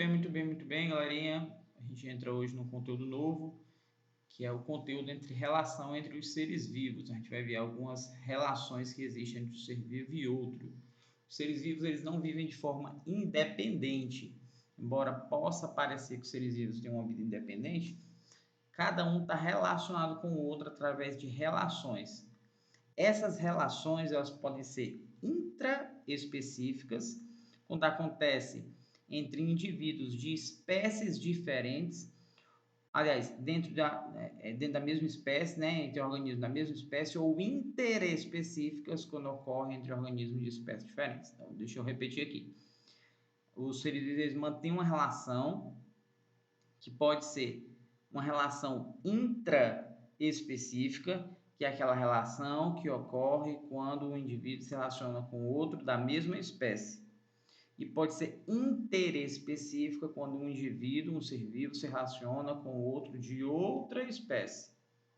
Muito bem, galerinha. A gente entra hoje num conteúdo novo, que é o conteúdo entre relação entre os seres vivos. A gente vai ver algumas relações que existem entre um ser vivo e outro. Os seres vivos, eles não vivem de forma independente. Embora possa parecer que os seres vivos têm uma vida independente, cada um está relacionado com o outro através de relações. Essas relações, elas podem ser intraespecíficas, quando acontece entre indivíduos de espécies diferentes, aliás, dentro da mesma espécie, né, entre organismos da mesma espécie, ou interespecíficas, quando ocorrem entre organismos de espécies diferentes. Então, deixa eu repetir aqui. Os seres vivos mantêm uma relação que pode ser uma relação intraespecífica, que é aquela relação que ocorre quando um indivíduo se relaciona com outro da mesma espécie. E pode ser interespecífica quando um indivíduo, um ser vivo, se relaciona com outro de outra espécie,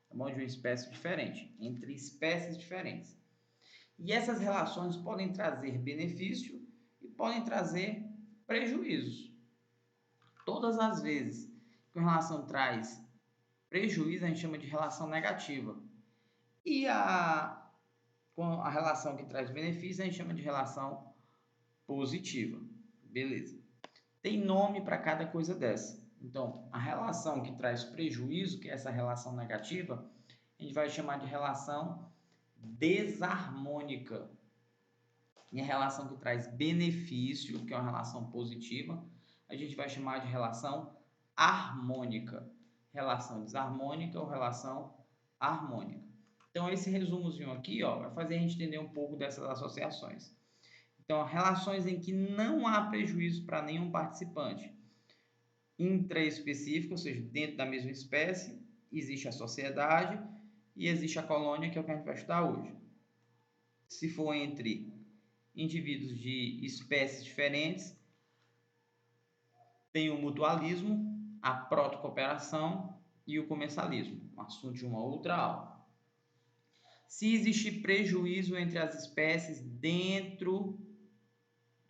tá bom? De uma espécie diferente, entre espécies diferentes. E essas relações podem trazer benefício e podem trazer prejuízos. Todas as vezes que uma relação traz prejuízo, a gente chama de relação negativa. E com a relação que traz benefício, a gente chama de relação positiva. Beleza. Tem nome para cada coisa dessa. Então, a relação que traz prejuízo, que é essa relação negativa, a gente vai chamar de relação desarmônica. E a relação que traz benefício, que é uma relação positiva, a gente vai chamar de relação harmônica. Relação desarmônica ou relação harmônica. Então, esse resumozinho aqui, ó, vai fazer a gente entender um pouco dessas associações. Então, relações em que não há prejuízo para nenhum participante. Intraespecífico, ou seja, dentro da mesma espécie, existe a sociedade e existe a colônia, que é o que a gente vai estudar hoje. Se for entre indivíduos de espécies diferentes, tem o mutualismo, a protocooperação e o comensalismo, um assunto de uma outra aula. Se existir prejuízo entre as espécies dentro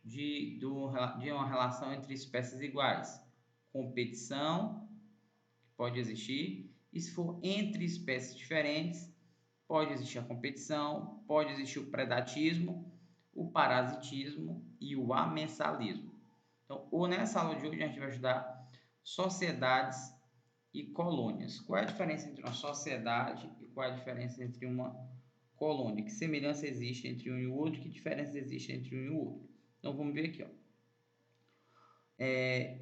de uma relação entre espécies iguais, competição pode existir, e se for entre espécies diferentes, pode existir a competição, pode existir o predatismo, o parasitismo e o amensalismo. Então, nessa aula de hoje a gente vai estudar sociedades e colônias. Qual é a diferença entre uma sociedade e qual é a diferença entre uma colônia? Que semelhança existe entre um e o outro? Que diferença existe entre um e o outro? Então, vamos ver aqui, ó.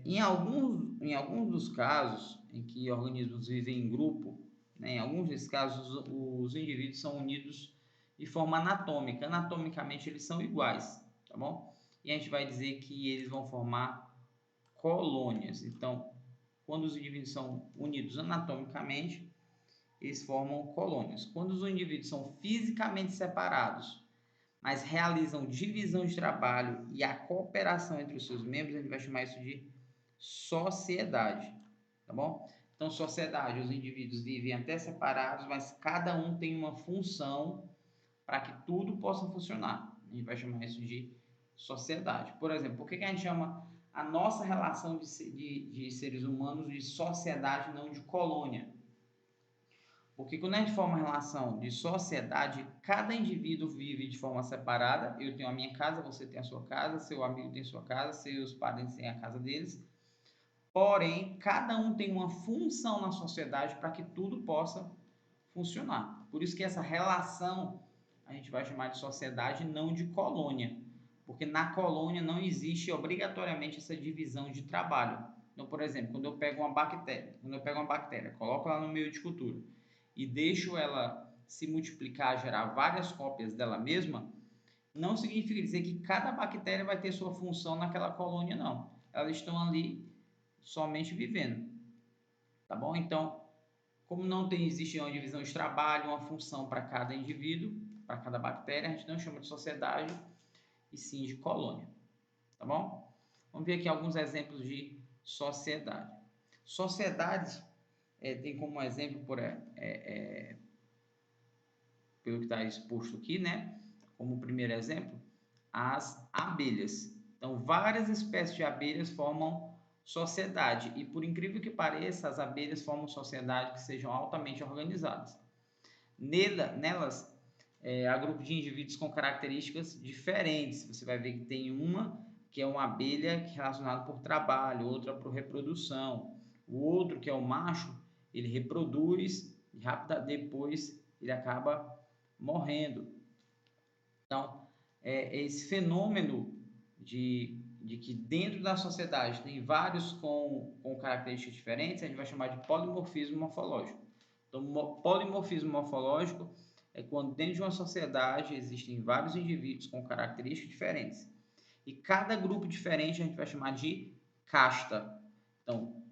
Em alguns dos casos em que organismos vivem em grupo, né, em alguns desses casos os indivíduos são unidos de forma anatômica. Anatomicamente eles são iguais, tá bom? E a gente vai dizer que eles vão formar colônias. Então, quando os indivíduos são unidos anatomicamente, eles formam colônias. Quando os indivíduos são fisicamente separados, mas realizam divisão de trabalho e a cooperação entre os seus membros, a gente vai chamar isso de sociedade, tá bom? Então, sociedade, os indivíduos vivem até separados, mas cada um tem uma função para que tudo possa funcionar. A gente vai chamar isso de sociedade. Por exemplo, por que a gente chama a nossa relação de seres humanos de sociedade, não de colônia? Porque quando a gente forma uma relação de sociedade, cada indivíduo vive de forma separada. Eu tenho a minha casa, você tem a sua casa, seu amigo tem a sua casa, seus parentes têm a casa deles. Porém, cada um tem uma função na sociedade para que tudo possa funcionar. Por isso que essa relação a gente vai chamar de sociedade, não de colônia. Porque na colônia não existe obrigatoriamente essa divisão de trabalho. Então, por exemplo, quando eu pego uma bactéria, coloco ela no meio de cultura e deixo ela se multiplicar, gerar várias cópias dela mesma, não significa dizer que cada bactéria vai ter sua função naquela colônia, não. Elas estão ali somente vivendo, tá bom? Então, como não existe uma divisão de trabalho, uma função para cada indivíduo, para cada bactéria, a gente não chama de sociedade e sim de colônia, tá bom? Vamos ver aqui alguns exemplos de sociedade. Sociedades tem como exemplo, pelo que está exposto aqui, né? Como primeiro exemplo, as abelhas. Então, várias espécies de abelhas formam sociedade. E por incrível que pareça, as abelhas formam sociedades que sejam altamente organizadas. Nelas, há grupos de indivíduos com características diferentes. Você vai ver que tem uma que é uma abelha relacionada por trabalho, outra por reprodução. O outro, que é o macho, ele reproduz e depois ele acaba morrendo. Então, esse fenômeno de que dentro da sociedade tem vários com características diferentes, a gente vai chamar de polimorfismo morfológico. Então, polimorfismo morfológico é quando dentro de uma sociedade existem vários indivíduos com características diferentes. E cada grupo diferente a gente vai chamar de casta. Então,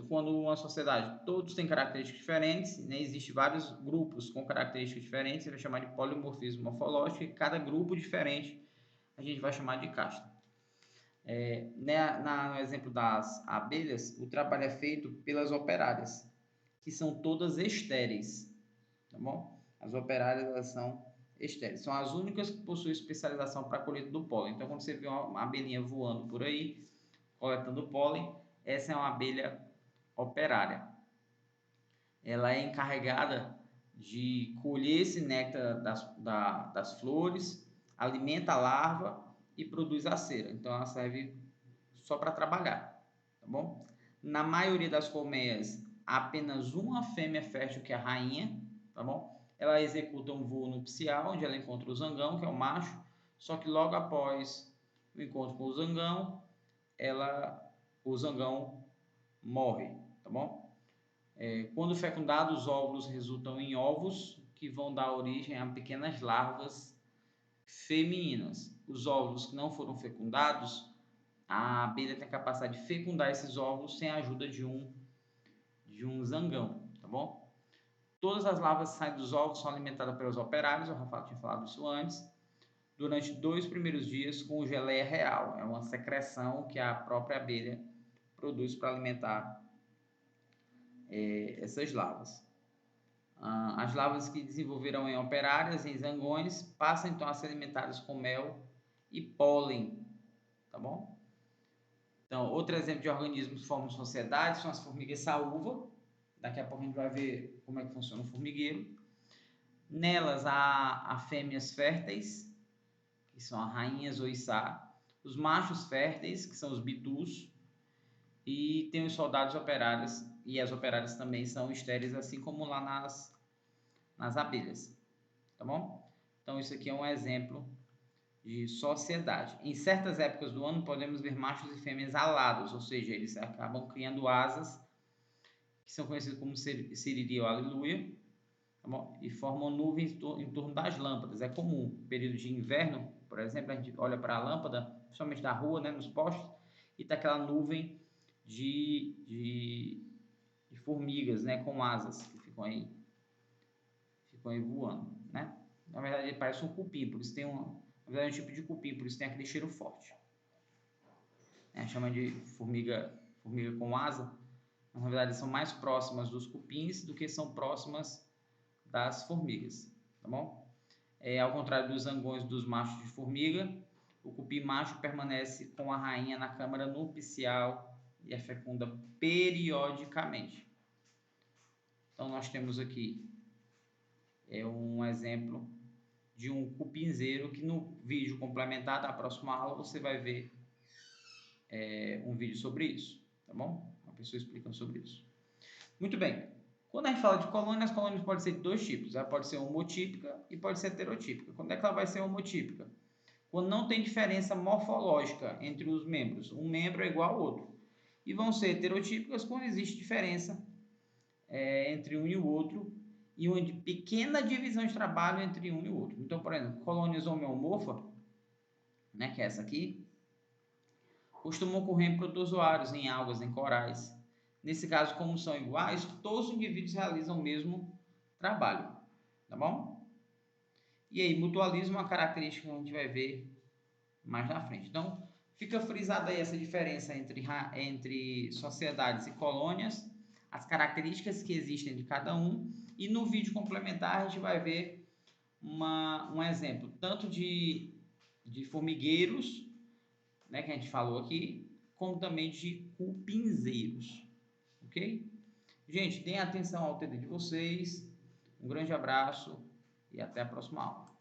quando uma sociedade, todos têm características diferentes, né? Existem vários grupos com características diferentes, a gente vai chamar de polimorfismo morfológico, e cada grupo diferente a gente vai chamar de casta. No exemplo das abelhas, o trabalho é feito pelas operárias, que são todas estéreis, tá bom? As operárias, elas são estéreis, são as únicas que possuem especialização para a colheita do pólen. Então, quando você vê uma abelhinha voando por aí, coletando pólen, essa é uma abelha operária. Ela é encarregada de colher esse néctar das flores, alimenta a larva e produz a cera. Então, ela serve só para trabalhar, tá bom? Na maioria das colmeias, há apenas uma fêmea fértil, que é a rainha, tá bom? Ela executa um voo nupcial, onde ela encontra o zangão, que é o macho, só que logo após o encontro com o zangão, o zangão morre, tá bom? Quando fecundados, os óvulos resultam em ovos, que vão dar origem a pequenas larvas femininas. Os óvulos que não foram fecundados, a abelha tem a capacidade de fecundar esses óvulos sem a ajuda de um zangão, tá bom? Todas as larvas que saem dos ovos são alimentadas pelos operários, o Rafael tinha falado isso antes, durante 2 primeiros dias com geleia real. É uma secreção que a própria abelha produz para alimentar essas larvas. As larvas que desenvolverão em operárias, em zangões, passam então a ser alimentadas com mel e pólen, tá bom? Então, outro exemplo de organismos que formam sociedade são as formigas saúva. Daqui a pouco a gente vai ver como é que funciona o formigueiro. Nelas há fêmeas férteis, que são as rainhas ou içá, os machos férteis, que são os bitus, e tem os soldados operários, e as operárias também são estéreis, assim como lá nas abelhas, tá bom? Então, isso aqui é um exemplo de sociedade. Em certas épocas do ano, podemos ver machos e fêmeas alados, ou seja, eles acabam criando asas, que são conhecidos como siriri ou aleluia, tá bom? E formam nuvens em torno das lâmpadas. É comum, período de inverno, por exemplo, a gente olha para a lâmpada, principalmente da rua, né, nos postes, e tá aquela nuvem de formigas, né, com asas, que ficam aí voando, né? Na verdade, ele parece um cupim, por isso tem na verdade, é um tipo de cupim, por isso tem aquele cheiro forte. Chama de formiga com asa, mas na verdade são mais próximas dos cupins do que são próximas das formigas, tá bom? Ao contrário dos zangões dos machos de formiga, o cupim macho permanece com a rainha na câmara nupcial e é fecunda periodicamente. Então, nós temos aqui um exemplo de um cupinzeiro, que no vídeo complementar da próxima aula você vai ver um vídeo sobre isso, tá bom? Uma pessoa explicando sobre isso. Muito bem. Quando a gente fala de colônia, as colônias podem ser de dois tipos. Ela pode ser homotípica e pode ser heterotípica. Quando é que ela vai ser homotípica? Quando não tem diferença morfológica entre os membros. Um membro é igual ao outro. E vão ser heterotípicas quando existe diferença entre um e o outro, e uma pequena divisão de trabalho entre um e o outro. Então, por exemplo, colônias homeomorfas, né, que é essa aqui, costumam ocorrer em protozoários, em algas, em corais. Nesse caso, como são iguais, todos os indivíduos realizam o mesmo trabalho, tá bom? E aí, mutualismo é uma característica que a gente vai ver mais na frente. Então, fica frisada aí essa diferença entre sociedades e colônias, as características que existem de cada um, e no vídeo complementar a gente vai ver um exemplo tanto de formigueiros, né, que a gente falou aqui, como também de cupinzeiros, ok? Gente, deem atenção ao TD de vocês, um grande abraço e até a próxima aula.